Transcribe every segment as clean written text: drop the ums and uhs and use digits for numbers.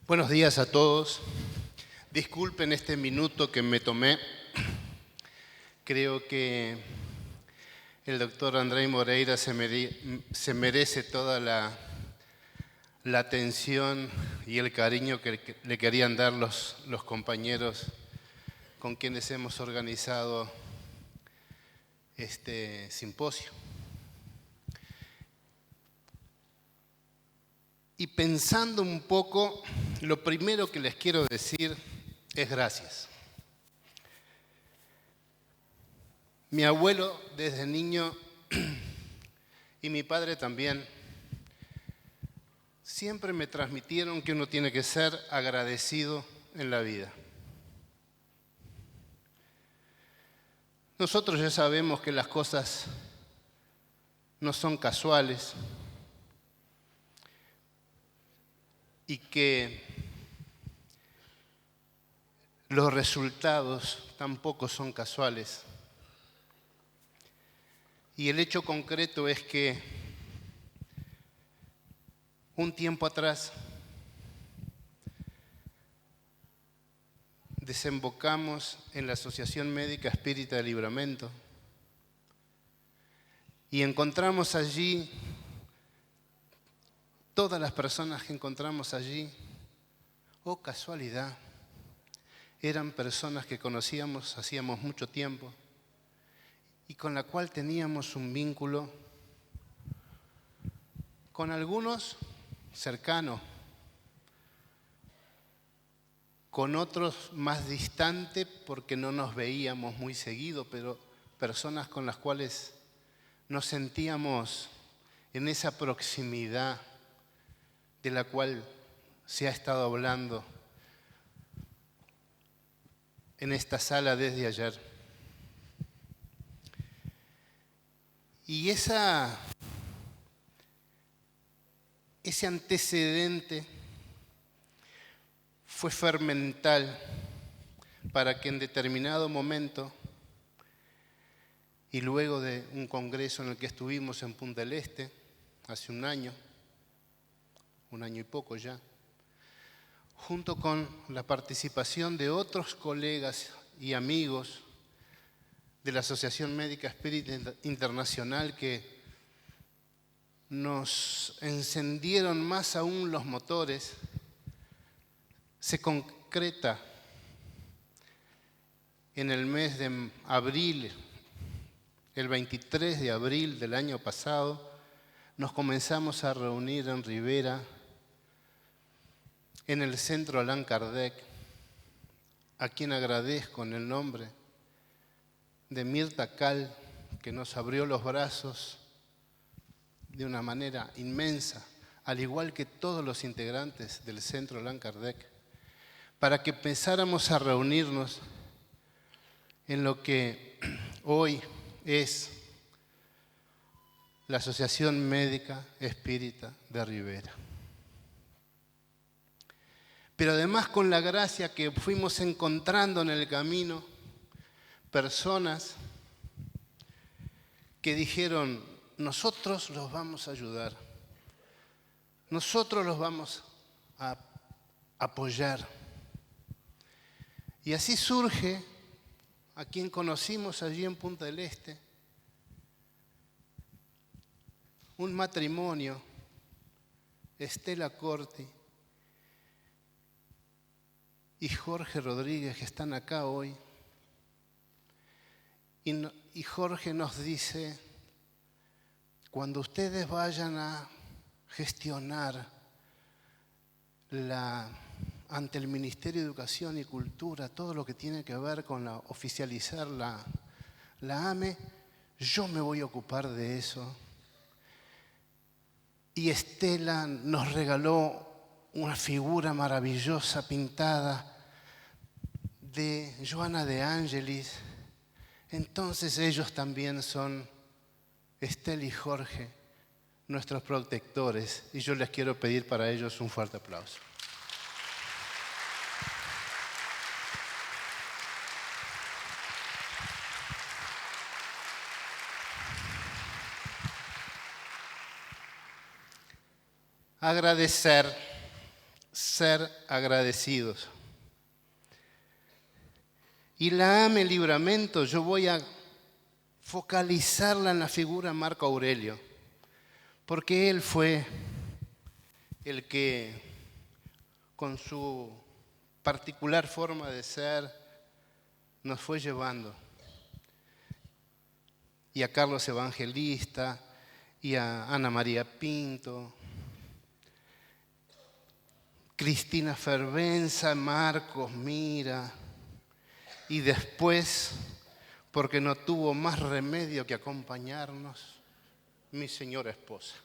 Buenos días a todos. Disculpen este minuto que me tomé. Creo que el doctor Andrei Moreira se merece toda la atención y el cariño que le querían dar los compañeros con quienes hemos organizado este simposio. Y pensando un poco, lo primero que les quiero decir es gracias. Mi abuelo desde niño y mi padre también siempre me transmitieron que uno tiene que ser agradecido en la vida. Nosotros ya sabemos que las cosas no son casuales y que los resultados tampoco son casuales. Y el hecho concreto es que un tiempo atrás desembocamos en la Asociación Médica Espírita de Libramento y encontramos allí, todas las personas que encontramos allí, oh casualidad, eran personas que conocíamos hacíamos mucho tiempo y con la cual teníamos un vínculo, con algunos cercano, con otros más distante porque no nos veíamos muy seguido, pero personas con las cuales nos sentíamos en esa proximidad de la cual se ha estado hablando en esta sala desde ayer. Y ese antecedente fue fermental para que en determinado momento, y luego de un congreso en el que estuvimos en Punta del Este, hace un año y poco ya, junto con la participación de otros colegas y amigos de la Asociación Médica Espírita Internacional que nos encendieron más aún los motores, se concreta en el mes de abril, el 23 de abril del año pasado, nos comenzamos a reunir en Rivera, en el Centro Allan Kardec, a quien agradezco en el nombre de Mirta Cal, que nos abrió los brazos de una manera inmensa, al igual que todos los integrantes del Centro Allan Kardec, para que empezáramos a reunirnos en lo que hoy es la Asociación Médica Espírita de Rivera. Pero además con la gracia que fuimos encontrando en el camino, personas que dijeron, nosotros los vamos a ayudar, nosotros los vamos a apoyar. Y así surge a quien conocimos allí en Punta del Este, un matrimonio, Estela Corti y Jorge Rodríguez, que están acá hoy. Y Jorge nos dice, cuando ustedes vayan a gestionar ante el Ministerio de Educación y Cultura todo lo que tiene que ver con oficializar la AME, yo me voy a ocupar de eso. Y Estela nos regaló una figura maravillosa pintada de Joana de Angelis. Entonces ellos también son, Estela y Jorge, nuestros protectores. Y yo les quiero pedir para ellos un fuerte aplauso. Agradecer, ser agradecidos. Y la AME Libramento, yo voy a focalizarla en la figura de Marco Aurelio, porque él fue el que, con su particular forma de ser, nos fue llevando. Y a Carlos Evangelista, y a Ana María Pinto, Cristina Fervenza, Marcos Mira, y después, porque no tuvo más remedio que acompañarnos, mi señora esposa.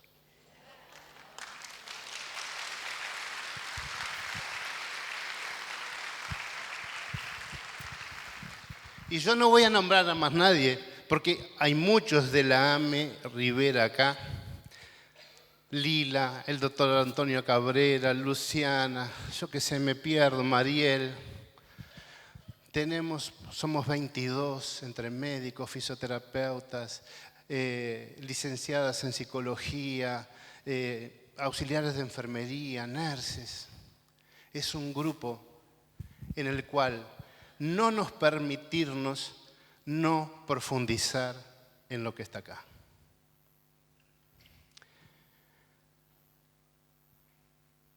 Y yo no voy a nombrar a más nadie, porque hay muchos de la AME Rivera acá. Lila, el doctor Antonio Cabrera, Luciana, yo que sé, me pierdo, Mariel. Somos 22 entre médicos, fisioterapeutas, licenciadas en psicología, auxiliares de enfermería, nurses. Es un grupo en el cual no nos permitirnos no profundizar en lo que está acá.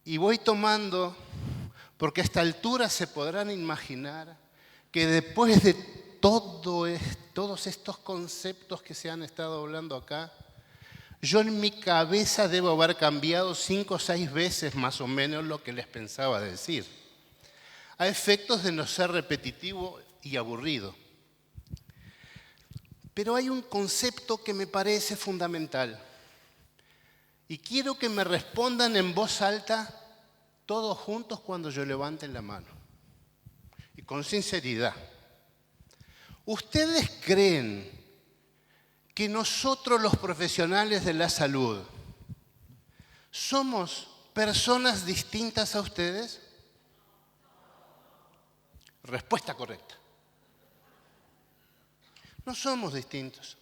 Y voy tomando, porque a esta altura se podrán imaginar que después de todos estos conceptos que se han estado hablando acá, yo en mi cabeza debo haber cambiado 5 o 6 veces más o menos lo que les pensaba decir, a efectos de no ser repetitivo y aburrido. Pero hay un concepto que me parece fundamental y quiero que me respondan en voz alta todos juntos cuando yo levante la mano y con sinceridad. ¿Ustedes creen que nosotros los profesionales de la salud somos personas distintas a ustedes? Respuesta correcta. No somos distintos.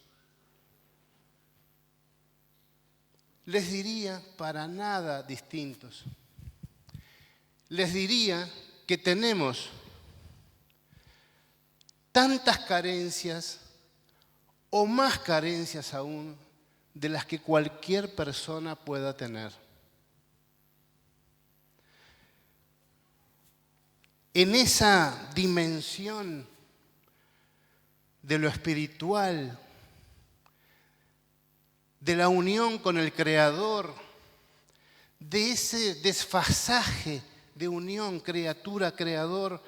Les diría para nada distintos. Les diría que tenemos tantas carencias o más carencias aún de las que cualquier persona pueda tener. En esa dimensión de lo espiritual, de la unión con el Creador, de ese desfasaje de unión criatura-creador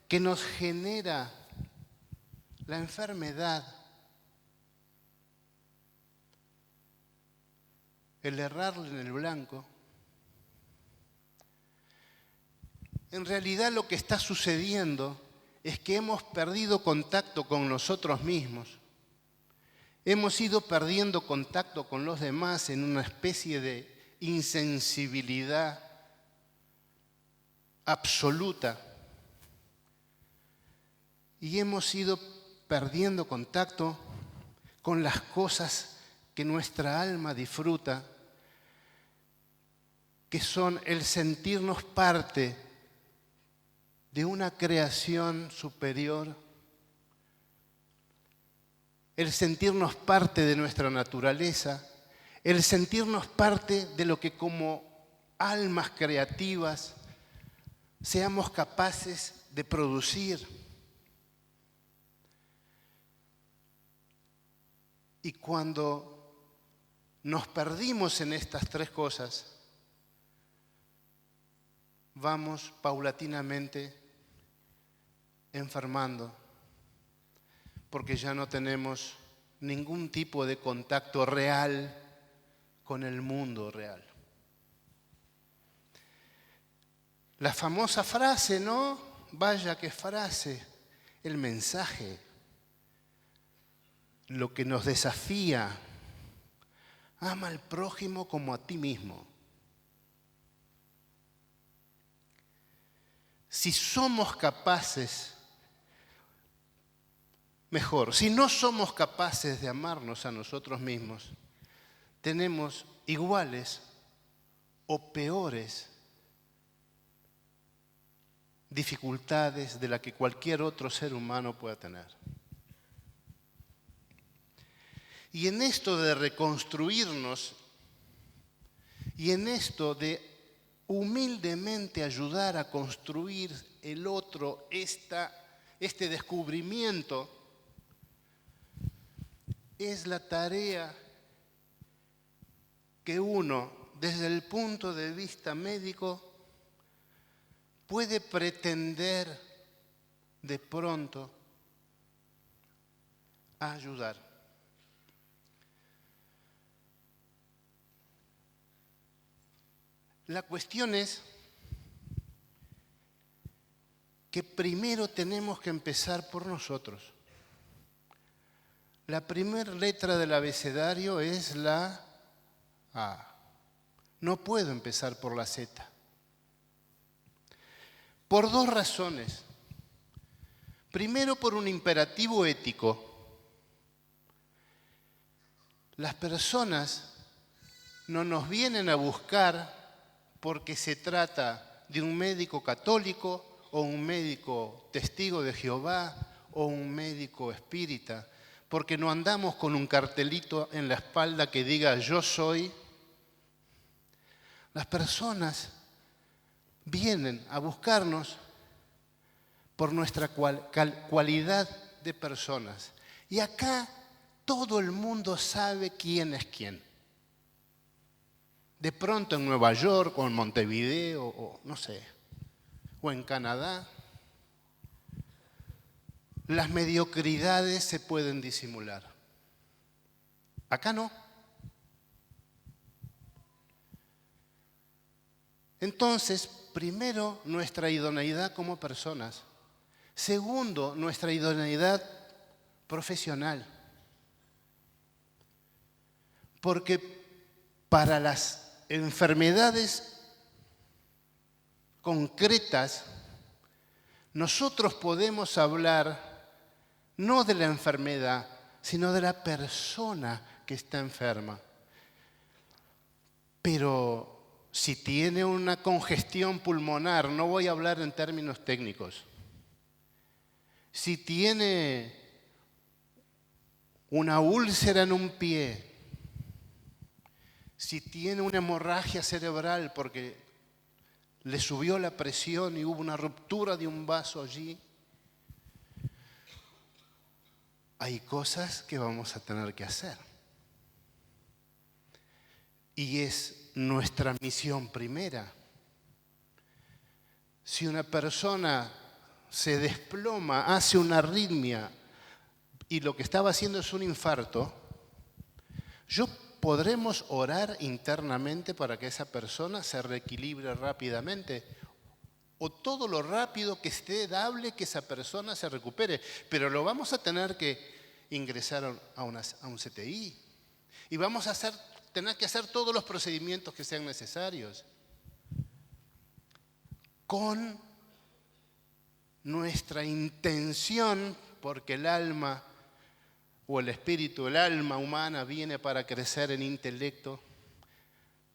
que nos genera la enfermedad, el errarle en el blanco. En realidad lo que está sucediendo es que hemos perdido contacto con nosotros mismos. Hemos ido perdiendo contacto con los demás en una especie de insensibilidad absoluta. Y hemos ido perdiendo contacto con las cosas que nuestra alma disfruta, que son el sentirnos parte de una creación superior, el sentirnos parte de nuestra naturaleza, el sentirnos parte de lo que como almas creativas seamos capaces de producir. Y cuando nos perdimos en estas 3 cosas, vamos paulatinamente enfermando, porque ya no tenemos ningún tipo de contacto real con el mundo real. La famosa frase, ¿no? Vaya qué frase, el mensaje, lo que nos desafía, ama al prójimo como a ti mismo. Si somos capaces, mejor, si no somos capaces de amarnos a nosotros mismos, tenemos iguales o peores dificultades de las que cualquier otro ser humano pueda tener. Y en esto de reconstruirnos y en esto de humildemente ayudar a construir el otro, este descubrimiento, es la tarea que uno, desde el punto de vista médico, puede pretender de pronto a ayudar. La cuestión es que primero tenemos que empezar por nosotros. La primera letra del abecedario es la A. No puedo empezar por la Z. Por dos razones. Primero, por un imperativo ético. Las personas no nos vienen a buscar porque se trata de un médico católico o un médico testigo de Jehová o un médico espírita, porque no andamos con un cartelito en la espalda que diga yo soy. Las personas vienen a buscarnos por nuestra cualidad de personas. Y acá todo el mundo sabe quién es quién. De pronto en Nueva York o en Montevideo o no sé, o en Canadá, las mediocridades se pueden disimular. Acá no. Entonces, primero, nuestra idoneidad como personas. Segundo, nuestra idoneidad profesional. Porque para las enfermedades concretas, nosotros podemos hablar no de la enfermedad, sino de la persona que está enferma. Pero si tiene una congestión pulmonar, no voy a hablar en términos técnicos. Si tiene una úlcera en un pie, si tiene una hemorragia cerebral porque le subió la presión y hubo una ruptura de un vaso allí, hay cosas que vamos a tener que hacer. Y es nuestra misión primera. Si una persona se desploma, hace una arritmia y lo que estaba haciendo es un infarto, podremos orar internamente para que esa persona se reequilibre rápidamente o todo lo rápido que esté dable que esa persona se recupere, pero lo vamos a tener que ingresar a un CTI y vamos a tener que hacer todos los procedimientos que sean necesarios con nuestra intención, porque el alma o el espíritu, el alma humana viene para crecer en intelecto,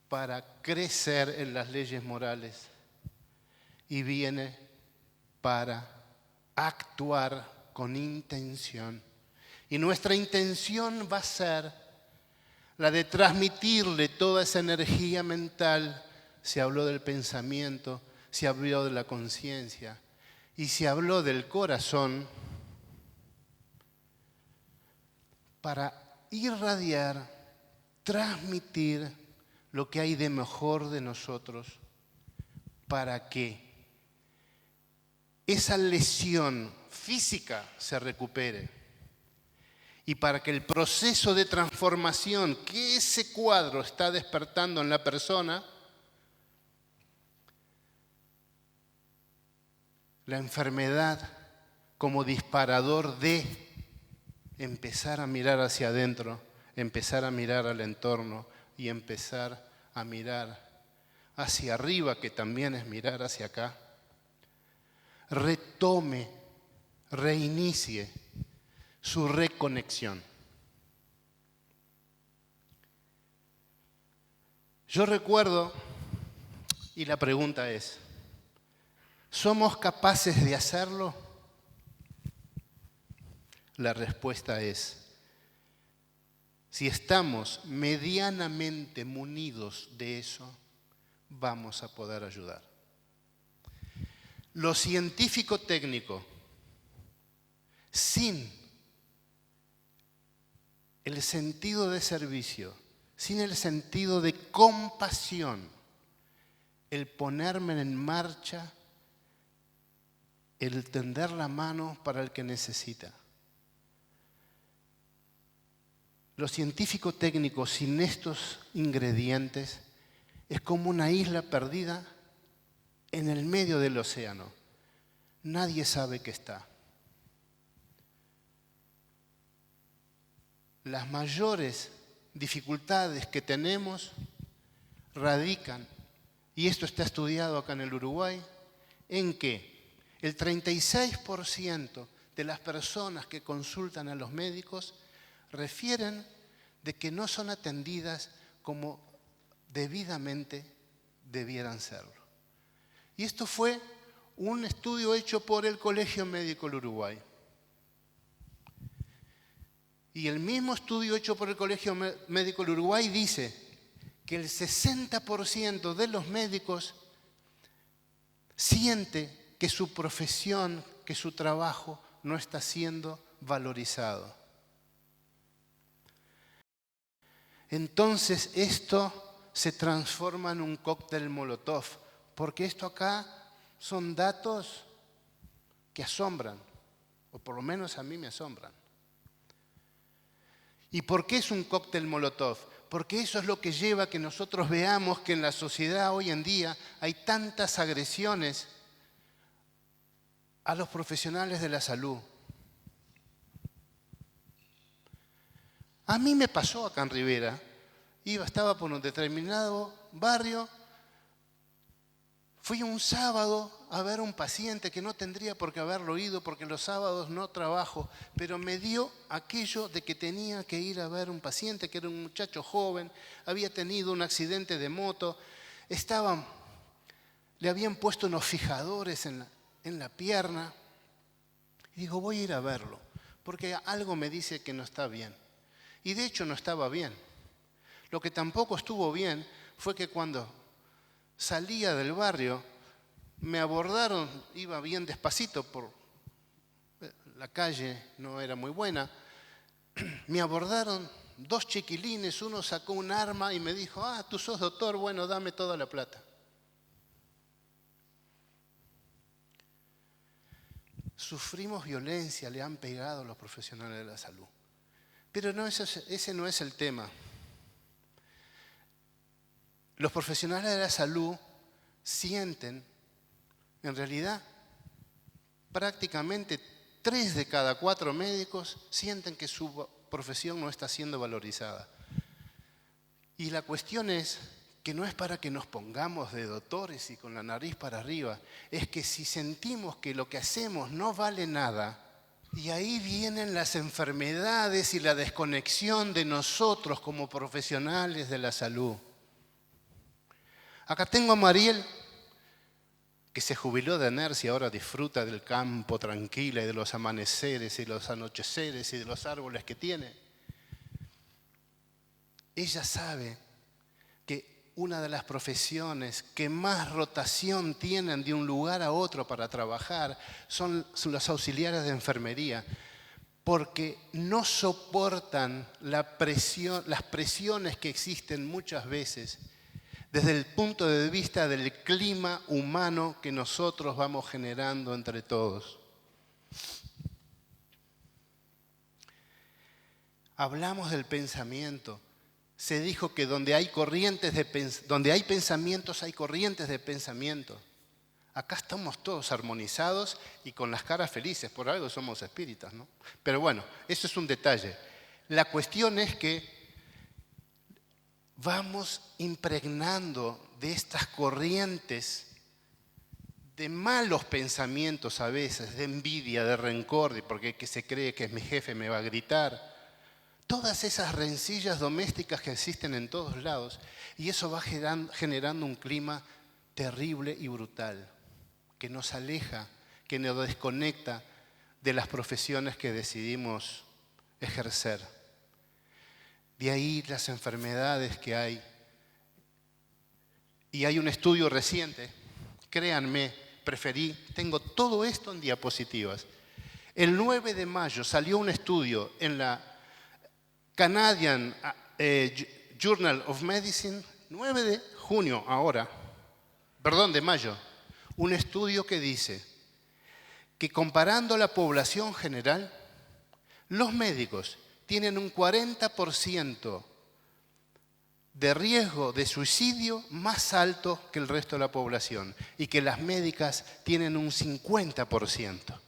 para crecer en las leyes morales y viene para actuar con intención. Y nuestra intención va a ser la de transmitirle toda esa energía mental. Se habló del pensamiento, se habló de la conciencia y se habló del corazón, para irradiar, transmitir lo que hay de mejor de nosotros, para que esa lesión física se recupere y para que el proceso de transformación que ese cuadro está despertando en la persona, la enfermedad como disparador de empezar a mirar hacia adentro, empezar a mirar al entorno y empezar a mirar hacia arriba, que también es mirar hacia acá, retome, reinicie su reconexión. Yo recuerdo Y la pregunta es, ¿somos capaces de hacerlo? La respuesta es, si estamos medianamente munidos de eso, vamos a poder ayudar. Lo científico-técnico, sin el sentido de servicio, sin el sentido de compasión, el ponerme en marcha, el tender la mano para el que necesita. Lo científico-técnico sin estos ingredientes es como una isla perdida en el medio del océano. Nadie sabe que está. Las mayores dificultades que tenemos radican, y esto está estudiado acá en el Uruguay, en que el 36% de las personas que consultan a los médicos refieren de que no son atendidas como debidamente debieran serlo. Y esto fue un estudio hecho por el Colegio Médico del Uruguay. Y el mismo estudio hecho por el Colegio Médico del Uruguay dice que el 60% de los médicos siente que su profesión, que su trabajo no está siendo valorizado. Entonces esto se transforma en un cóctel Molotov, porque esto acá son datos que asombran, o por lo menos a mí me asombran. ¿Y por qué es un cóctel Molotov? Porque eso es lo que lleva a que nosotros veamos que en la sociedad hoy en día hay tantas agresiones a los profesionales de la salud. A mí me pasó acá en Rivera, estaba por un determinado barrio, fui un sábado a ver a un paciente que no tendría por qué haberlo ido porque los sábados no trabajo, pero me dio aquello de que tenía que ir a ver a un paciente que era un muchacho joven, había tenido un accidente de moto, le habían puesto unos fijadores en la pierna. Y digo, voy a ir a verlo, porque algo me dice que no está bien. Y de hecho no estaba bien. Lo que tampoco estuvo bien fue que cuando salía del barrio, me abordaron, iba bien despacito por la calle, no era muy buena, me abordaron dos chiquilines, uno sacó un arma y me dijo, tú sos doctor, bueno, dame toda la plata. Sufrimos violencia, le han pegado a los profesionales de la salud. Pero no, ese no es el tema. Los profesionales de la salud sienten, en realidad, prácticamente 3 de cada 4 médicos sienten que su profesión no está siendo valorizada. Y la cuestión es que no es para que nos pongamos de doctores y con la nariz para arriba, es que si sentimos que lo que hacemos no vale nada, y ahí vienen las enfermedades y la desconexión de nosotros como profesionales de la salud. Acá tengo a Mariel, que se jubiló de NERS y ahora disfruta del campo tranquila y de los amaneceres y los anocheceres y de los árboles que tiene. Ella sabe que una de las profesiones que más rotación tienen de un lugar a otro para trabajar son los auxiliares de enfermería, porque no soportan las presiones que existen muchas veces desde el punto de vista del clima humano que nosotros vamos generando entre todos. Hablamos del pensamiento. Se dijo que donde hay pensamientos hay corrientes de pensamiento. Acá estamos todos armonizados y con las caras felices, por algo somos espíritas, ¿no? Pero bueno, eso es un detalle. La cuestión es que vamos impregnando de estas corrientes de malos pensamientos a veces, de envidia, de rencor, porque que se cree que mi jefe me va a gritar. Todas esas rencillas domésticas que existen en todos lados, y eso va generando un clima terrible y brutal que nos aleja, que nos desconecta de las profesiones que decidimos ejercer. De ahí las enfermedades que hay. Y hay un estudio reciente, créanme, tengo todo esto en diapositivas. El 9 de mayo salió un estudio en la Canadian Journal of Medicine, 9 de junio ahora, de mayo, un estudio que dice que comparando la población general, los médicos tienen un 40% de riesgo de suicidio más alto que el resto de la población y que las médicas tienen un 50%.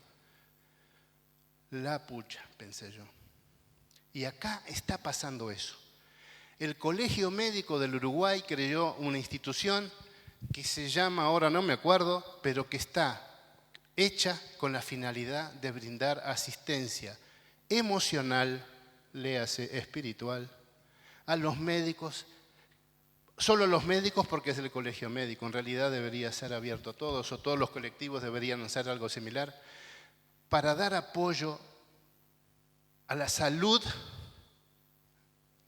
La pucha, pensé yo. Y acá está pasando eso. El Colegio Médico del Uruguay creó una institución que se llama, ahora no me acuerdo, pero que está hecha con la finalidad de brindar asistencia emocional, léase espiritual, a los médicos, solo los médicos porque es el colegio médico, en realidad debería ser abierto a todos o todos los colectivos deberían hacer algo similar, para dar apoyo a la salud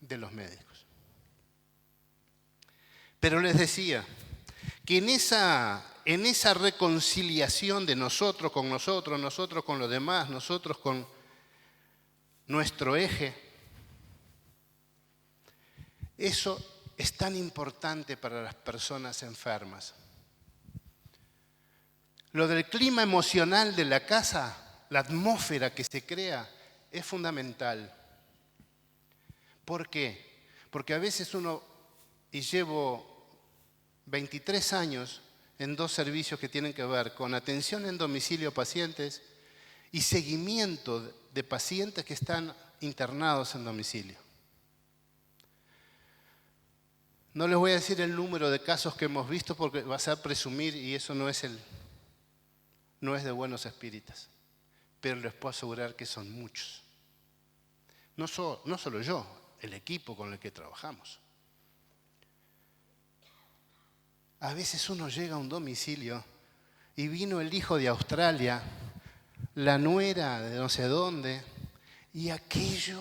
de los médicos. Pero les decía que en esa reconciliación de nosotros con los demás, nosotros con nuestro eje, eso es tan importante para las personas enfermas. Lo del clima emocional de la casa, la atmósfera que se crea, es fundamental. ¿Por qué? Porque a veces y llevo 23 años en 2 servicios que tienen que ver con atención en domicilio a pacientes y seguimiento de pacientes que están internados en domicilio. No les voy a decir el número de casos que hemos visto porque va a ser presumir y eso no es de buenos espíritus. Pero les puedo asegurar que son muchos. No solo yo, el equipo con el que trabajamos. A veces uno llega a un domicilio y vino el hijo de Australia, la nuera de no sé dónde, y aquello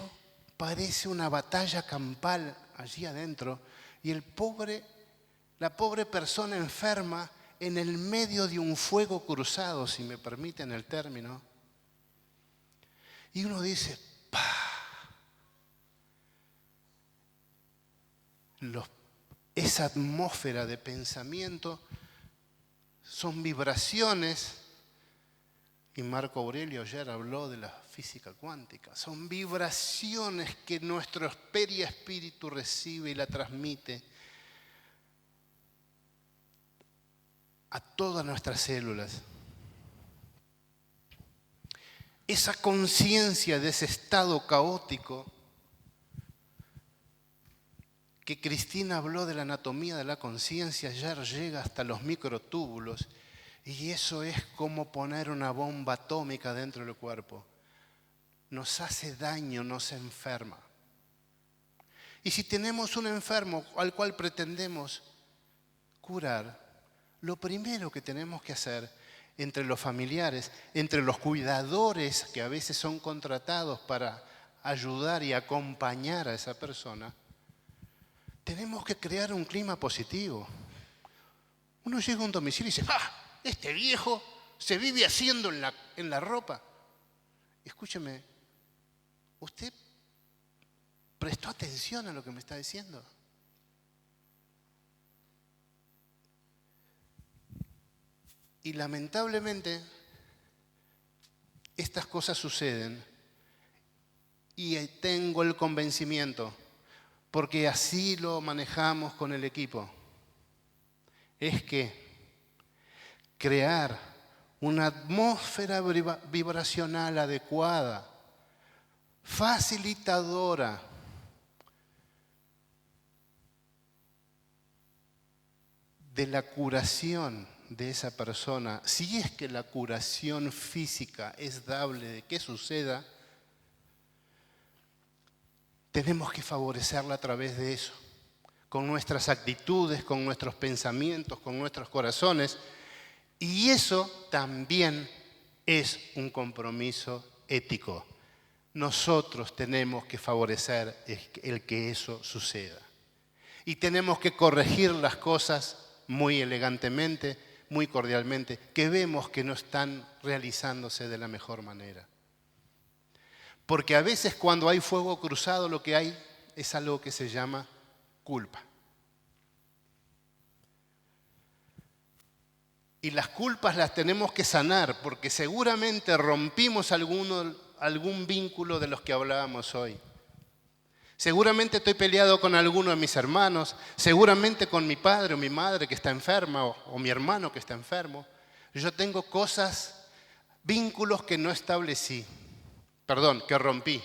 parece una batalla campal allí adentro, y la pobre persona enferma en el medio de un fuego cruzado, si me permiten el término. Y uno dice, ¡pah! Esa atmósfera de pensamiento son vibraciones, y Marco Aurelio ayer habló de la física cuántica, son vibraciones que nuestro espíritu recibe y la transmite a todas nuestras células. Esa conciencia de ese estado caótico que Cristina habló de la anatomía de la conciencia, ayer llega hasta los microtúbulos y eso es como poner una bomba atómica dentro del cuerpo. Nos hace daño, nos enferma. Y si tenemos un enfermo al cual pretendemos curar, lo primero que tenemos que hacer entre los familiares, entre los cuidadores que a veces son contratados para ayudar y acompañar a esa persona, tenemos que crear un clima positivo. Uno llega a un domicilio y dice, ¡ah! Este viejo se vive haciendo en la ropa. Escúcheme, ¿usted prestó atención a lo que me está diciendo? Y lamentablemente, estas cosas suceden y tengo el convencimiento, porque así lo manejamos con el equipo, es que crear una atmósfera vibracional adecuada, facilitadora, de la curación de esa persona, si es que la curación física es dable de que suceda, tenemos que favorecerla a través de eso, con nuestras actitudes, con nuestros pensamientos, con nuestros corazones. Y eso también es un compromiso ético. Nosotros tenemos que favorecer el que eso suceda. Y tenemos que corregir las cosas muy elegantemente, muy cordialmente, que vemos que no están realizándose de la mejor manera. Porque a veces cuando hay fuego cruzado lo que hay es algo que se llama culpa. Y las culpas las tenemos que sanar porque seguramente rompimos algún vínculo de los que hablábamos hoy. Seguramente estoy peleado con alguno de mis hermanos, seguramente con mi padre o mi madre que está enferma o mi hermano que está enfermo. Yo tengo cosas, vínculos que no establecí, que rompí.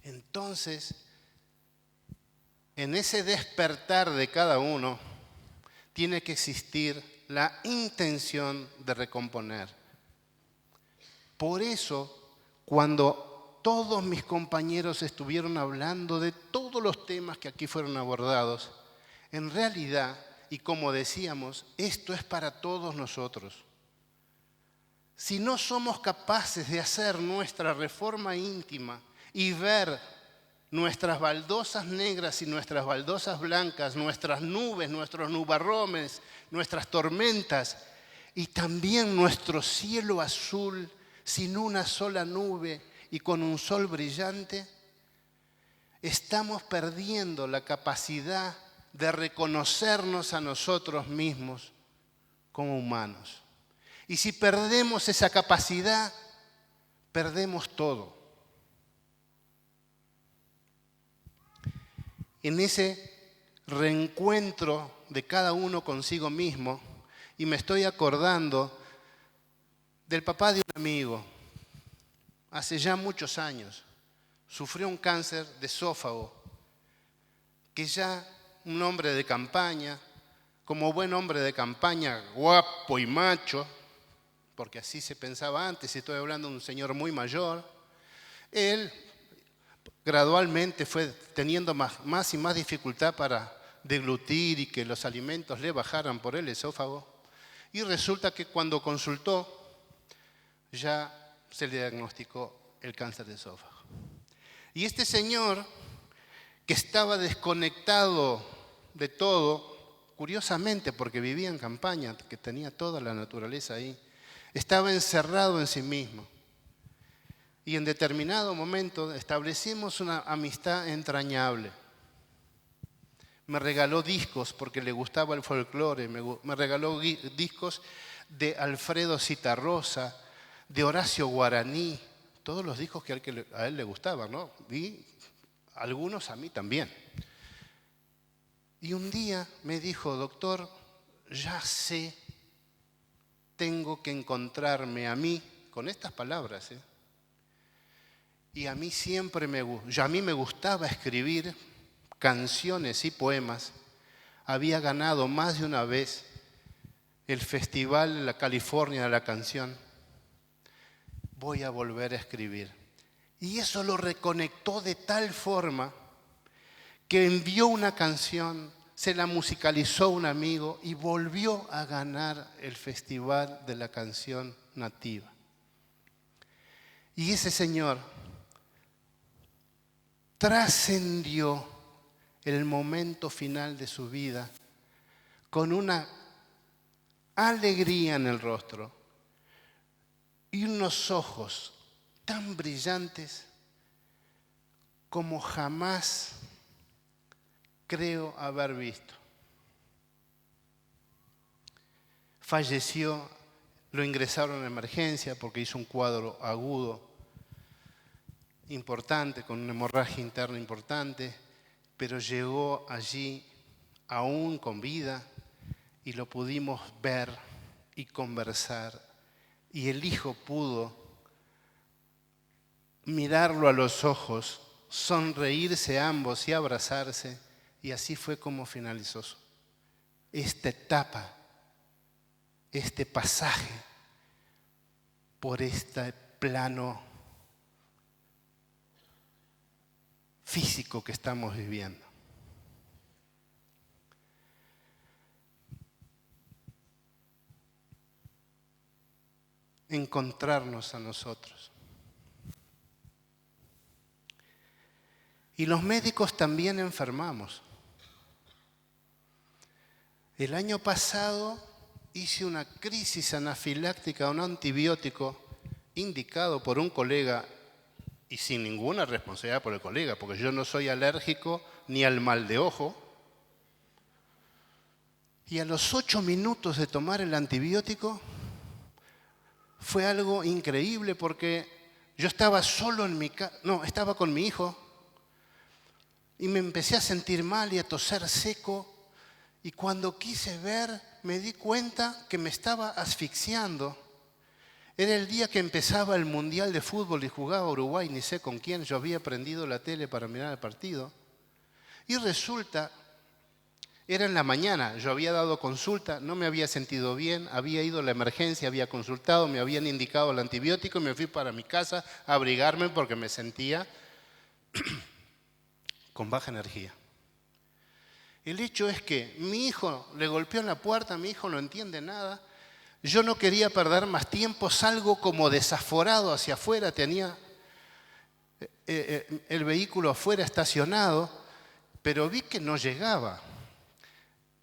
Entonces, en ese despertar de cada uno, tiene que existir la intención de recomponer. Por eso, cuando todos mis compañeros estuvieron hablando de todos los temas que aquí fueron abordados, en realidad, y como decíamos, esto es para todos nosotros. Si no somos capaces de hacer nuestra reforma íntima y ver nuestras baldosas negras y nuestras baldosas blancas, nuestras nubes, nuestros nubarrones, nuestras tormentas y también nuestro cielo azul sin una sola nube y con un sol brillante, estamos perdiendo la capacidad de reconocernos a nosotros mismos como humanos. Y si perdemos esa capacidad, perdemos todo. En ese reencuentro de cada uno consigo mismo, y me estoy acordando del papá de un amigo, hace ya muchos años, sufrió un cáncer de esófago, que ya un hombre de campaña, como buen hombre de campaña, guapo y macho, porque así se pensaba antes, y estoy hablando de un señor muy mayor, él gradualmente fue teniendo más y más dificultad para deglutir y que los alimentos le bajaran por el esófago. Y resulta que cuando consultó, ya se le diagnosticó el cáncer de esófago. Y este señor, que estaba desconectado de todo, curiosamente porque vivía en campaña, que tenía toda la naturaleza ahí, estaba encerrado en sí mismo. Y en determinado momento establecimos una amistad entrañable. Me regaló discos porque le gustaba el folclore, me regaló discos de Alfredo Zitarrosa, de Horacio Guaraní, todos los discos que a él le gustaban, ¿no? Y algunos a mí también. Y un día me dijo, doctor, ya sé, tengo que encontrarme a mí, con estas palabras, Y a mí me gustaba escribir canciones y poemas. Había ganado más de una vez el Festival de la California de la Canción. Voy a volver a escribir. Y eso lo reconectó de tal forma que envió una canción, se la musicalizó un amigo y volvió a ganar el Festival de la Canción Nativa. Y ese señor trascendió el momento final de su vida con una alegría en el rostro y unos ojos tan brillantes como jamás creo haber visto. Falleció, lo ingresaron en emergencia porque hizo un cuadro agudo importante, con una hemorragia interna importante, pero llegó allí aún con vida y lo pudimos ver y conversar. Y el hijo pudo mirarlo a los ojos, sonreírse ambos y abrazarse, y así fue como finalizó esta etapa, este pasaje por este plano físico que estamos viviendo. encontrarnos a nosotros. Y los médicos también enfermamos. El año pasado hice una crisis anafiláctica a un antibiótico indicado por un colega y sin ninguna responsabilidad por el colega, porque yo no soy alérgico ni al mal de ojo. Y a los 8 minutos de tomar el antibiótico fue algo increíble porque yo estaba solo en mi casa, no, estaba con mi hijo y me empecé a sentir mal y a toser seco. Y cuando quise ver, me di cuenta que me estaba asfixiando. Era el día que empezaba el Mundial de Fútbol y jugaba Uruguay, ni sé con quién. Yo había prendido la tele para mirar el partido. Y resulta, era en la mañana, yo había dado consulta, no me había sentido bien, había ido a la emergencia, había consultado, me habían indicado el antibiótico y me fui para mi casa a abrigarme porque me sentía con baja energía. El hecho es que mi hijo le golpeó en la puerta, mi hijo no entiende nada. Yo no quería perder más tiempo, salgo como desaforado hacia afuera, tenía el vehículo afuera estacionado, pero vi que no llegaba.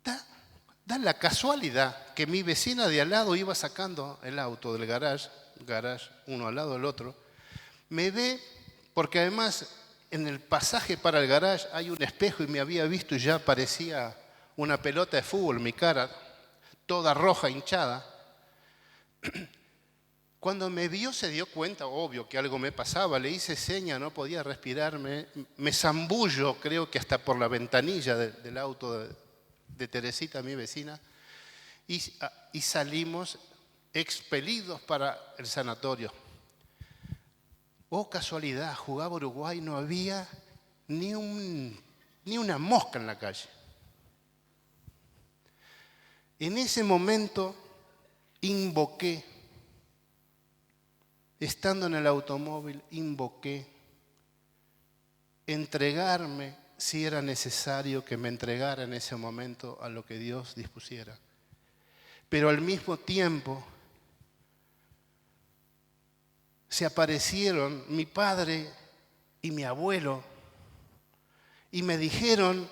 Da la casualidad que mi vecina de al lado iba sacando el auto del garage uno al lado del otro, me ve, porque además en el pasaje para el garage hay un espejo y me había visto y ya parecía una pelota de fútbol, mi cara toda roja, hinchada. Cuando me vio se dio cuenta, obvio, que algo me pasaba, le hice seña, no podía respirar, me zambullo, creo que hasta por la ventanilla del auto de Teresita, mi vecina, y salimos expelidos para el sanatorio. Oh, casualidad, jugaba Uruguay, no había ni una mosca en la calle. En ese momento invoqué, estando en el automóvil, invoqué entregarme, si era necesario que me entregara en ese momento a lo que Dios dispusiera. Pero al mismo tiempo se aparecieron mi padre y mi abuelo y me dijeron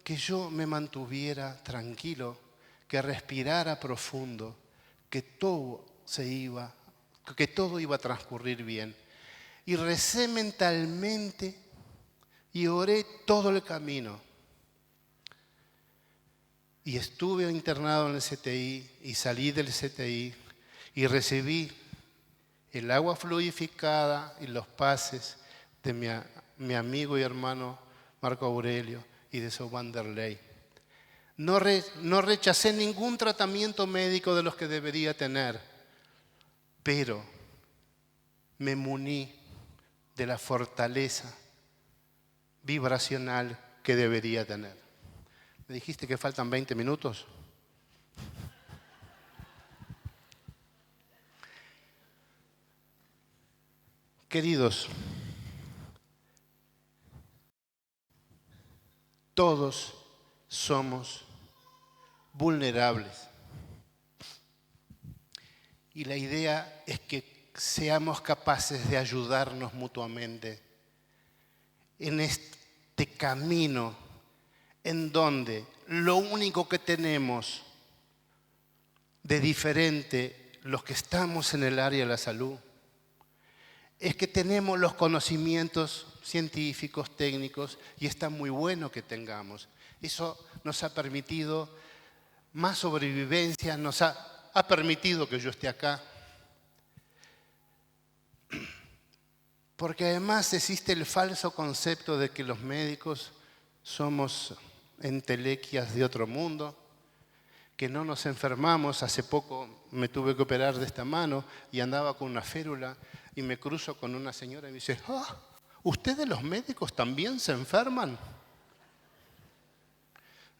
que yo me mantuviera tranquilo, que respirara profundo, que todo iba a transcurrir bien. Y recé mentalmente y oré todo el camino. Y estuve internado en el CTI y salí del CTI y recibí el agua fluidificada y los pases de mi amigo y hermano Marco Aurelio y de su Vanderlei. No rechacé ningún tratamiento médico de los que debería tener, pero me muní de la fortaleza vibracional que debería tener. ¿Me dijiste que faltan 20 minutos? Queridos, todos somos vulnerables. Y la idea es que seamos capaces de ayudarnos mutuamente en este camino en donde lo único que tenemos de diferente los que estamos en el área de la salud es que tenemos los conocimientos científicos, técnicos, y está muy bueno que tengamos. Eso nos ha permitido más sobrevivencia, nos ha permitido que yo esté acá. Porque además existe el falso concepto de que los médicos somos entelequias de otro mundo, que no nos enfermamos. Hace poco me tuve que operar de esta mano y andaba con una férula y me cruzo con una señora y me dice: ¿ustedes los médicos también se enferman?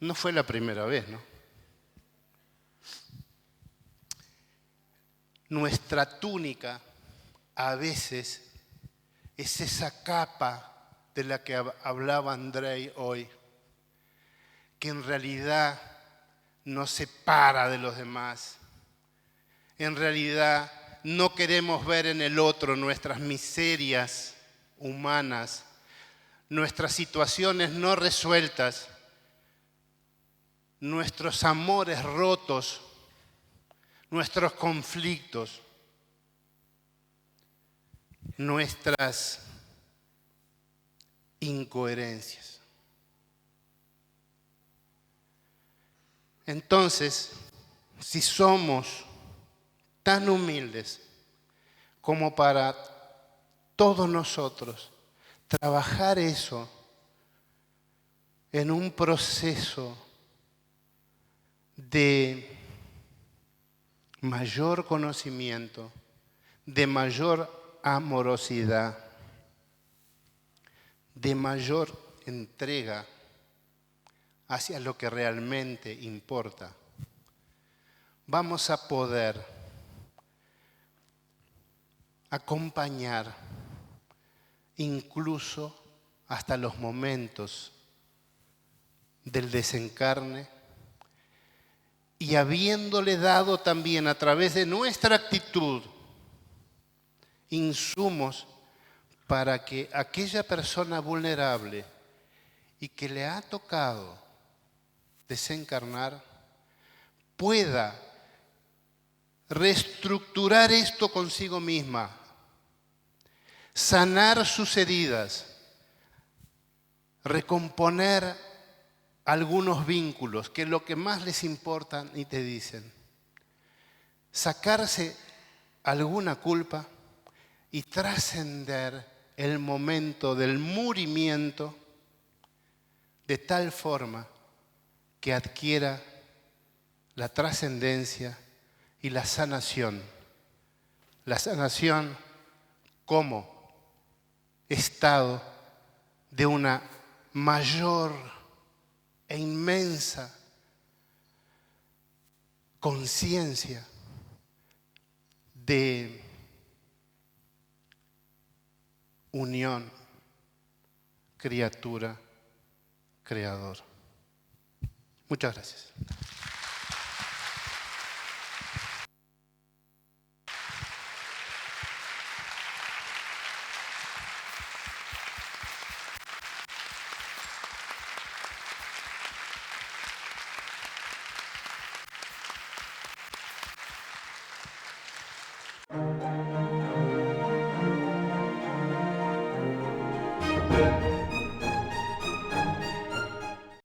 No fue la primera vez, ¿no? Nuestra túnica a veces es esa capa de la que hablaba Andrei hoy, que en realidad nos separa de los demás. En realidad no queremos ver en el otro nuestras miserias humanas, nuestras situaciones no resueltas, nuestros amores rotos, nuestros conflictos, nuestras incoherencias. Entonces, si somos tan humildes como para todos nosotros trabajar eso en un proceso de mayor conocimiento, de mayor amorosidad, de mayor entrega hacia lo que realmente importa, vamos a poder acompañar incluso hasta los momentos del desencarne y habiéndole dado también a través de nuestra actitud insumos para que aquella persona vulnerable y que le ha tocado desencarnar pueda reestructurar esto consigo misma, sanar sus heridas, recomponer algunos vínculos, que es lo que más les importa y te dicen, sacarse alguna culpa y trascender el momento del murimiento de tal forma que adquiera la trascendencia y la sanación. La sanación como estado de una mayor e inmensa conciencia de unión, criatura, creador. Muchas gracias.